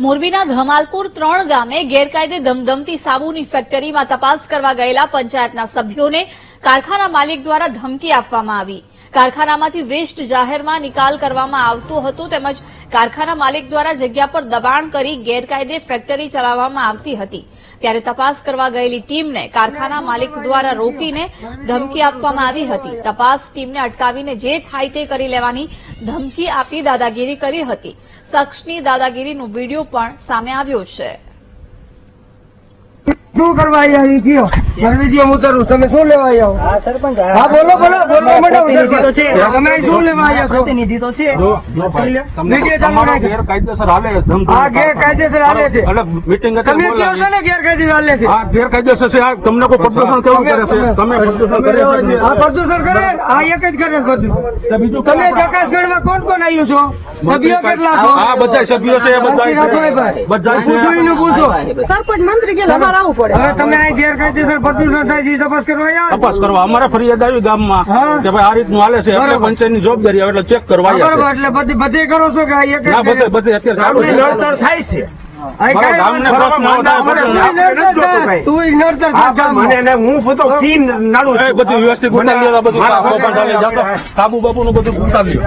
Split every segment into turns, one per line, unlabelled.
મોરબીના ધમાલપુર 3 ગામે ગેરકાયદે ધમધમતી સાબુની ફેક્ટરીમાં તપાસ કરવા ગયેલા પંચાયતના સભ્યોને કારખાના માલિક દ્વારા ધમકી આપવામાં આવી। કારખાનામાંથી વેસ્ટ જાહેરમાં નિકાલ કરવામાં આવતો હતો તેમજ કારખાના માલિક દ્વારા જગ્યા પર દબાણ કરી ગેરકાયદે ફેક્ટરી ચલાવવામાં આવતી હતી। ત્યારે તપાસ કરવા ગયેલી ટીમને કારખાના માલિક દ્વારા રોકીને ધમકી આપવામાં આવી હતી। તપાસ ટીમને અટકાવીને જે થાય તે કરી લેવાની ધમકી આપી દાદાગીરી કરી હતી। શખ્સની દાદાગીરીનો વિડીયો પણ સામે આવ્યો છે।
શું કરવા આવી ગયો વિડીયો ઉતારું તમે શું લેવા આવ્યા હા સરપંચ હા બોલો બોલો બોલવા માંડો તમે શું લેવા આવ્યા છો પ્રતિનિધિ તો છે તમારો ગેરકાયદેસર હાલે આ ગેરકાયદેસર હાલે છે એટલે મીટિંગ તમે કહો છો ને ગેરકાયદેસર હાલે છે આ ગેરકાયદેસર છે આ તમને કોઈ પ્રદૂષણ કેવું કરે છે તમે પ્રદૂષણ કરે આ પ્રદૂષણ કરે આ એક જ કરે પ્રદૂષણ તમે જકાસગઢમાં કોણ કોણ આવ્યું છો સભ્યો કેટલા છો આ બધા સભ્યો છે બધા પૂછો
સરપંચ મંત્રી કે અમારે આવું પડે
હવે તમે આ ગેરકાયદેસર પ્રદૂષણ થાય છે તપાસ કરવા આવ્યા
તપાસ કરવા અમારે ફરિયાદ આવી ગામમાં કે ભાઈ આ રીતનું હાલે છે એટલે પંચાયતની જવાબદારી આવે એટલે ચેક કરવા આવ્યા
બરાબર એટલે બધે કરો છો કે એક
ના બધે અત્યારે ચાલુ છે
નડતર થાય છે
ગામને પ્રશ્ન બધું વ્યવસ્થિત ઉતારી લેવા બધું કાબુ બાબુ નું બધું ઉતારી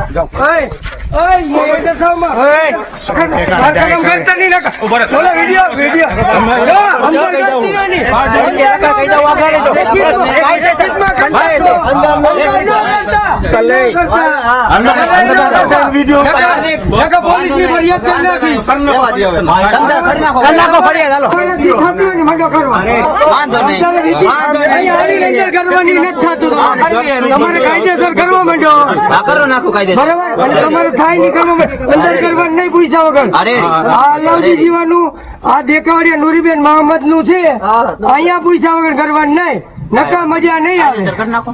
તમારે કાયદેસર કરવા માંડો
કરો નાખો કાયદેસર
તમારે થાય નહીં કરવા અંદર કરવા નહીં પૈસા વગર આ અલાઉદી જીવાનું આ દેખાવડિયા નુરીબેન મોહમ્મદ નું છે અહીંયા પૈસા વગર કરવાનું નહીં નકા મજા નહીં આવે
નાખો